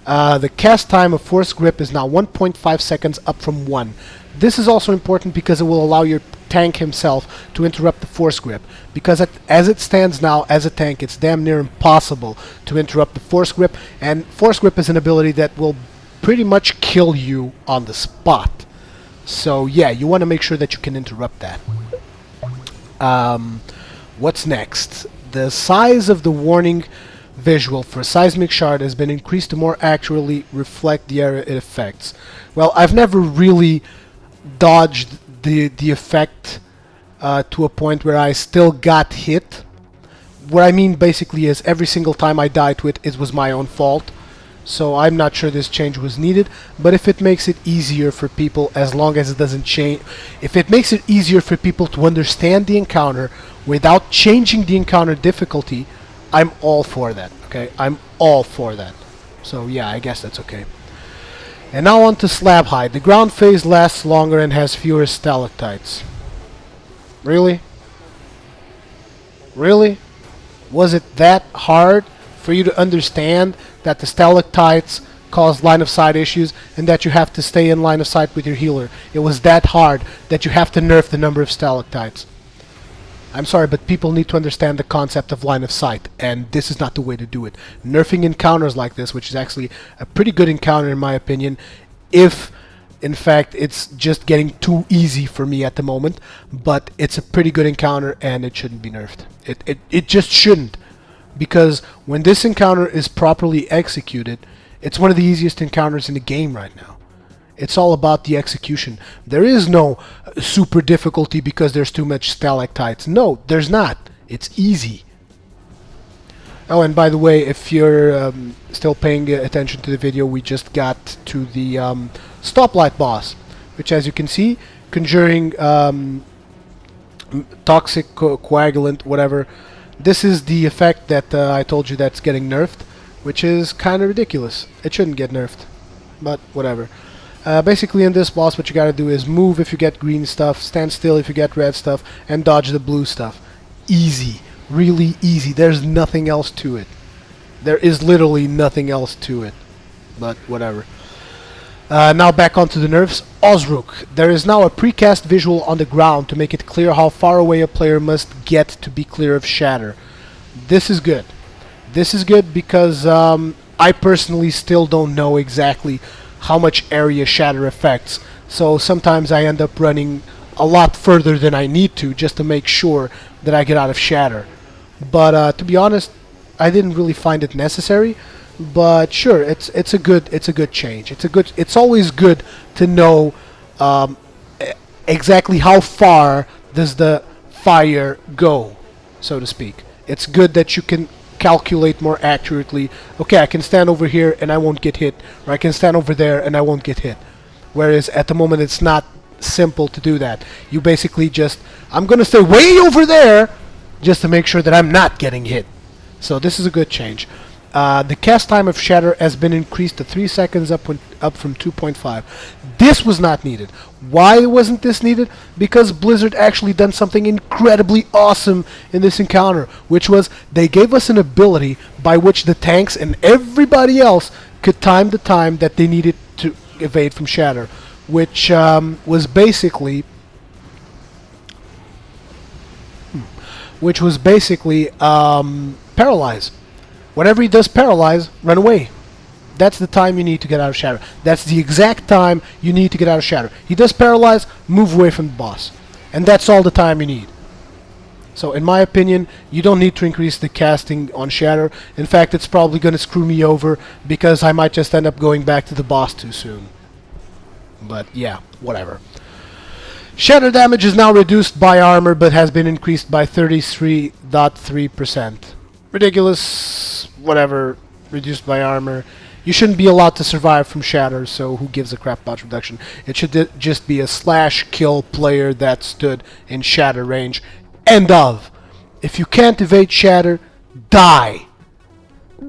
The cast time of Force Grip is now 1.5 seconds, up from 1. This is also important because it will allow your tank himself to interrupt the Force Grip. Because as it stands now, as a tank, it's damn near impossible to interrupt the Force Grip. And Force Grip is an ability that will pretty much kill you on the spot. So yeah, you want to make sure that you can interrupt that. What's next? The size of the warning visual for Seismic Shard has been increased to more accurately reflect the area it affects. Well, I've never really dodged the effect to a point where I still got hit. What I mean basically is every single time I died to it, it was my own fault. So I'm not sure this change was needed, but if it makes it easier for people, as long as it doesn't change, if it makes it easier for people to understand the encounter without changing the encounter difficulty, I'm all for that, okay? I'm all for that. So yeah, I guess that's okay. And now on to Slab Height. The ground phase lasts longer and has fewer stalactites. Really? Really? Was it that hard for you to understand that the stalactites cause line of sight issues and that you have to stay in line of sight with your healer? It was that hard that you have to nerf the number of stalactites. I'm sorry, but people need to understand the concept of line of sight, and this is not the way to do it. Nerfing encounters like this, which is actually a pretty good encounter in my opinion, if In fact, it's just getting too easy for me at the moment, but it's a pretty good encounter and it shouldn't be nerfed. It just shouldn't, because when this encounter is properly executed, it's one of the easiest encounters in the game right now. It's all about the execution. There is no super difficulty because there's too much stalactites. No, there's not. It's easy. Oh, and by the way, if you're still paying attention to the video, we just got to the stoplight boss, which, as you can see, conjuring toxic coagulant, whatever. This is the effect that I told you that's getting nerfed, which is kind of ridiculous. It shouldn't get nerfed, but whatever. Basically, in this boss, what you gotta do is move if you get green stuff, stand still if you get red stuff, and dodge the blue stuff. Easy. Really easy. There's nothing else to it. There is literally nothing else to it. But whatever. Now back onto the nerfs. Osrook. There is now a precast visual on the ground to make it clear how far away a player must get to be clear of shatter. This is good. This is good because I personally still don't know exactly how much area shatter affects. So sometimes I end up running a lot further than I need to just to make sure that I get out of shatter. But to be honest, I didn't really find it necessary. But sure, it's a good change. It's always good to know exactly how far does the fire go, so to speak. It's good that you can calculate more accurately. Okay, I can stand over here and I won't get hit, or I can stand over there and I won't get hit. Whereas at the moment it's not simple to do that. You basically just, I'm gonna stay way over there just to make sure that I'm not getting hit. So this is a good change. The cast time of shatter has been increased to 3 seconds up from 2.5. This was not needed. Why wasn't this needed? Because Blizzard actually done something incredibly awesome in this encounter, which was they gave us an ability by which the tanks and everybody else could time the time that they needed to evade from shatter, which was basically paralyze. Whenever he does paralyze, run away. That's the time you need to get out of shatter. That's the exact time you need to get out of shatter. He does paralyze, move away from the boss. And that's all the time you need. So in my opinion, you don't need to increase the casting on shatter. In fact, it's probably going to screw me over because I might just end up going back to the boss too soon. But yeah, whatever. Shatter damage is now reduced by armor but has been increased by 33.3%. Ridiculous, whatever, reduced by armor. You shouldn't be allowed to survive from shatter, so who gives a crap about reduction? It should just be a slash kill player that stood in shatter range. End of. If you can't evade shatter, die.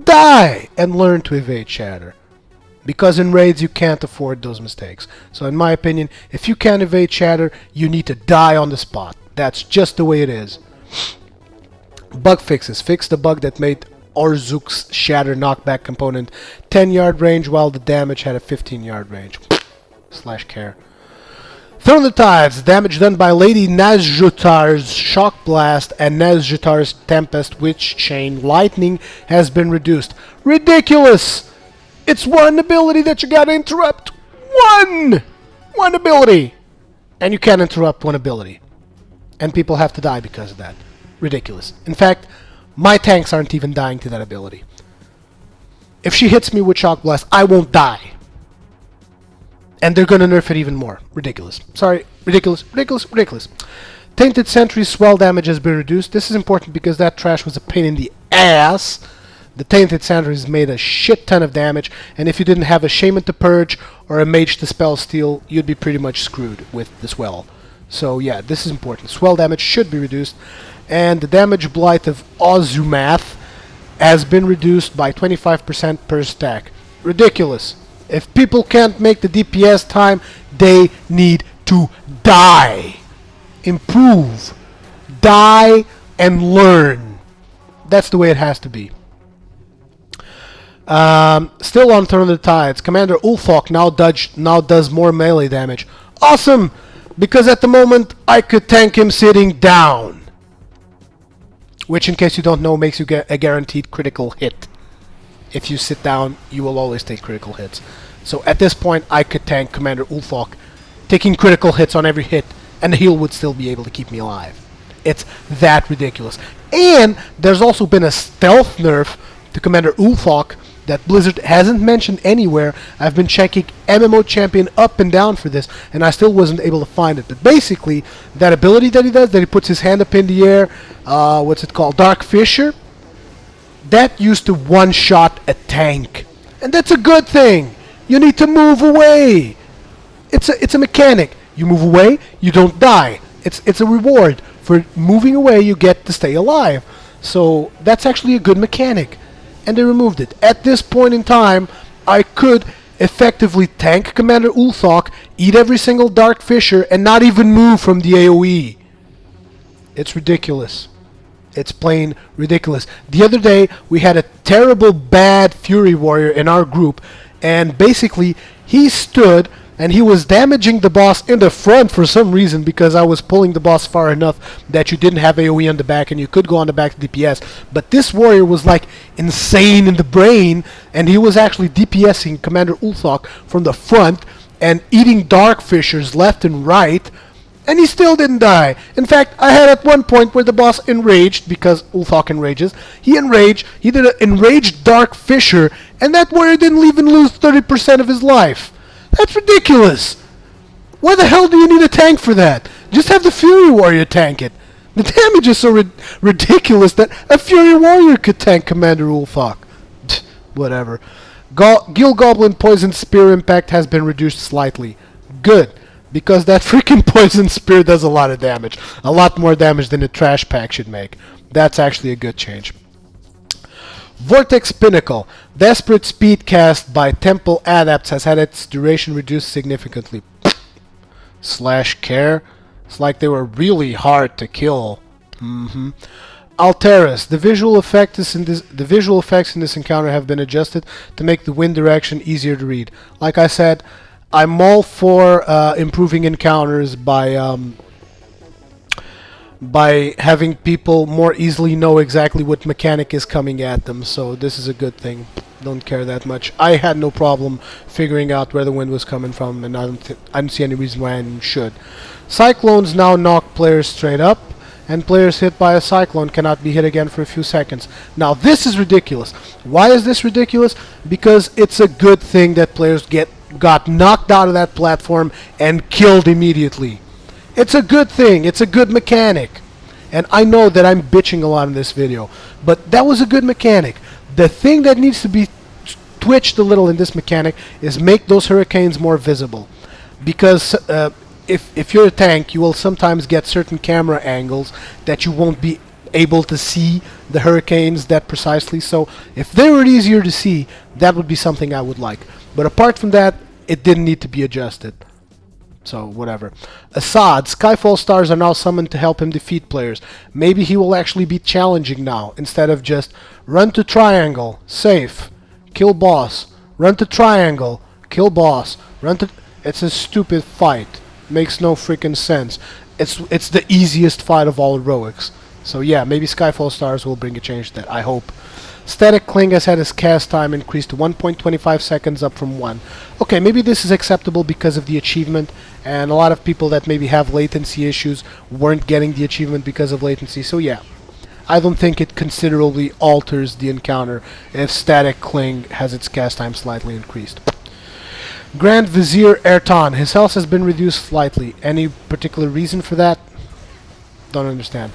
Die and learn to evade shatter. Because in raids you can't afford those mistakes. So in my opinion, if you can't evade shatter, you need to die on the spot. That's just the way it is. Bug fixes. Fix the bug that made Osrook's shatter knockback component 10-yard range while the damage had a 15-yard range. Slash care. Throw in the tides. Damage done by Lady Nazjutar's Shock Blast and Nazjutar's Tempest Witch Chain Lightning has been reduced. Ridiculous! It's one ability that you gotta interrupt. One ability! And you can't interrupt one ability. And people have to die because of that. Ridiculous. In fact, my tanks aren't even dying to that ability. If she hits me with Shock Blast, I won't die. And they're gonna nerf it even more. Ridiculous. Sorry. Ridiculous. Ridiculous. Ridiculous. Tainted Sentry's swell damage has been reduced. This is important because that trash was a pain in the ass. The Tainted Sentry's made a shit ton of damage, and if you didn't have a Shaman to purge or a Mage to spell steal, you'd be pretty much screwed with the swell. So yeah, this is important. Swell damage should be reduced, and the damage blight of Ozumath has been reduced by 25% per stack. Ridiculous. If people can't make the DPS time, they need to die. Improve. Die and learn. That's the way it has to be. Still on Turn of the Tides, Commander Ulfok now does more melee damage. Awesome! Because at the moment, I could tank him sitting down. Which, in case you don't know, makes you get a guaranteed critical hit. If you sit down, you will always take critical hits. So at this point, I could tank Commander Ulthok, taking critical hits on every hit, and the heal would still be able to keep me alive. It's that ridiculous. And there's also been a stealth nerf to Commander Ulthok that Blizzard hasn't mentioned anywhere. I've been checking MMO Champion up and down for this, and I still wasn't able to find it. But basically, that ability that he does, that he puts his hand up in the air, what's it called, Dark Fissure, that used to one-shot a tank. And that's a good thing. You need to move away. It's a mechanic. You move away, you don't die. It's a reward. For moving away, you get to stay alive. So that's actually a good mechanic. And they removed it. At this point in time, I could effectively tank Commander Ulthok, eat every single Dark Fissure, and not even move from the AoE. It's ridiculous. It's plain ridiculous. The other day, we had a terrible bad Fury Warrior in our group, and basically, he stood and he was damaging the boss in the front for some reason, because I was pulling the boss far enough that you didn't have AoE on the back and you could go on the back to DPS. But this warrior was like insane in the brain, and he was actually DPSing Commander Ulthok from the front and eating Dark Fissures left and right, and he still didn't die. In fact, I had at one point where the boss enraged, because Ulthok enrages. He enraged, he did an enraged Dark Fissure, and that warrior didn't even lose 30% of his life. That's ridiculous! Why the hell do you need a tank for that? Just have the Fury Warrior tank it. The damage is so ridiculous that a Fury Warrior could tank Commander Ulthok. Whatever. Gil Goblin Poison Spear impact has been reduced slightly. Good. Because that freaking Poison Spear does a lot of damage. A lot more damage than a Trash Pack should make. That's actually a good change. Vortex Pinnacle. Desperate Speed cast by Temple Adepts has had its duration reduced significantly. /care. It's like they were really hard to kill. Alteris. The visual effects in this encounter have been adjusted to make the wind direction easier to read. Like I said, I'm all for improving encounters by having people more easily know exactly what mechanic is coming at them, so this is a good thing. Don't care that much. I had no problem figuring out where the wind was coming from, and I don't see any reason why I should. Cyclones now knock players straight up, and players hit by a cyclone cannot be hit again for a few seconds. Now this is ridiculous. Why is this ridiculous? Because it's a good thing that players got knocked out of that platform and killed immediately. It's a good thing. It's a good mechanic. And I know that I'm bitching a lot in this video, but that was a good mechanic. The thing that needs to be twitched a little in this mechanic is make those hurricanes more visible. Because if you're a tank, you will sometimes get certain camera angles that you won't be able to see the hurricanes that precisely. So if they were easier to see, that would be something I would like. But apart from that, it didn't need to be adjusted. So, whatever. Assad. Skyfall stars are now summoned to help him defeat players. Maybe he will actually be challenging now, instead of just run to triangle, safe, kill boss, run to triangle, kill boss, run to... It's a stupid fight. Makes no freaking sense. It's the easiest fight of all heroics. So yeah, maybe Skyfall stars will bring a change to that, I hope. Static Cling has had his cast time increased to 1.25 seconds up from 1. Okay, maybe this is acceptable because of the achievement, and a lot of people that maybe have latency issues weren't getting the achievement because of latency, so yeah. I don't think it considerably alters the encounter if Static Cling has its cast time slightly increased. Grand Vizier Ertan. His health has been reduced slightly. Any particular reason for that? Don't understand.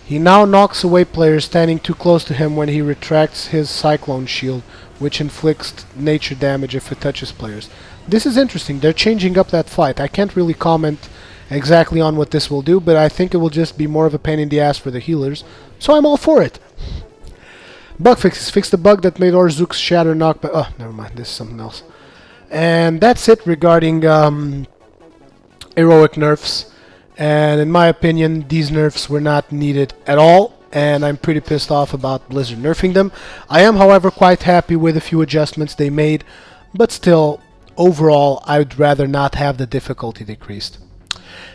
He now knocks away players standing too close to him when he retracts his Cyclone Shield, which inflicts nature damage if it touches players. This is interesting. They're changing up that fight. I can't really comment exactly on what this will do, but I think it will just be more of a pain in the ass for the healers, so I'm all for it. Bug fixes. Fix the bug that made Orzuk's Shatter knockback... Oh, never mind. This is something else. And that's it regarding heroic nerfs. And in my opinion, these nerfs were not needed at all, and I'm pretty pissed off about Blizzard nerfing them. I am, however, quite happy with a few adjustments they made, but still, overall, I'd rather not have the difficulty decreased.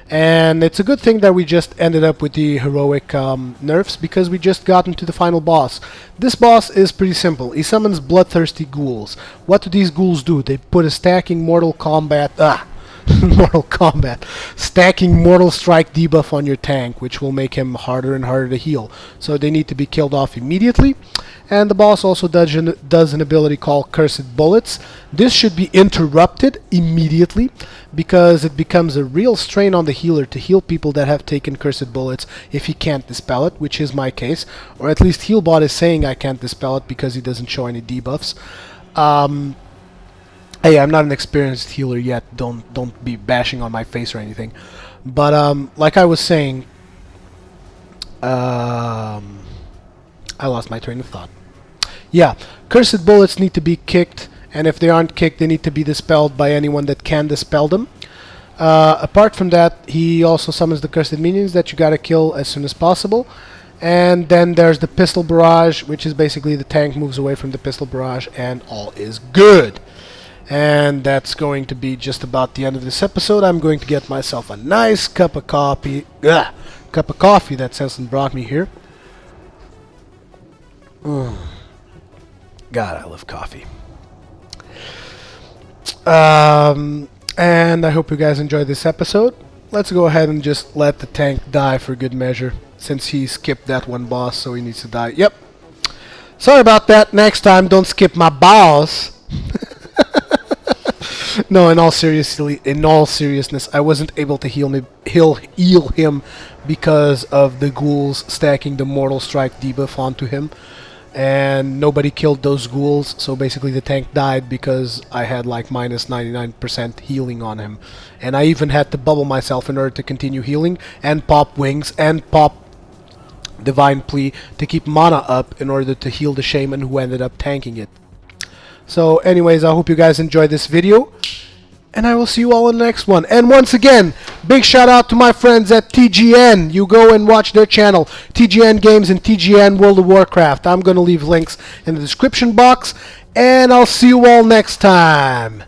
And it's a good thing that we just ended up with the heroic nerfs, because we just got into the final boss. This boss is pretty simple. He summons bloodthirsty ghouls. What do these ghouls do? They put a stacking Mortal Kombat stacking Mortal Strike debuff on your tank, which will make him harder and harder to heal. So they need to be killed off immediately. And the boss also does an ability called Cursed Bullets. This should be interrupted immediately, because it becomes a real strain on the healer to heal people that have taken Cursed Bullets if he can't dispel it, which is my case. Or at least Healbot is saying I can't dispel it because he doesn't show any debuffs. Hey, I'm not an experienced healer yet. Don't be bashing on my face or anything. But like I was saying, I lost my train of thought. Yeah, Cursed Bullets need to be kicked, and if they aren't kicked, they need to be dispelled by anyone that can dispel them. Apart from that, he also summons the Cursed Minions that you gotta kill as soon as possible. And then there's the Pistol Barrage, which is basically the tank moves away from the Pistol Barrage, and all is good. And that's going to be just about the end of this episode. I'm going to get myself a nice cup of coffee. Cup of coffee that Cecil brought me here. God, I love coffee. And I hope you guys enjoyed this episode. Let's go ahead and just let the tank die for good measure, since he skipped that one boss, so he needs to die. Yep. Sorry about that. Next time, don't skip my boss. No, in all seriousness, I wasn't able to heal him because of the ghouls stacking the Mortal Strike debuff onto him, and nobody killed those ghouls. So basically, the tank died because I had like minus 99% healing on him, and I even had to bubble myself in order to continue healing and pop wings and pop Divine Plea to keep mana up in order to heal the shaman who ended up tanking it. So anyways, I hope you guys enjoyed this video, and I will see you all in the next one. And once again, big shout out to my friends at TGN. You go and watch their channel, TGN Games and TGN World of Warcraft. I'm going to leave links in the description box, and I'll see you all next time.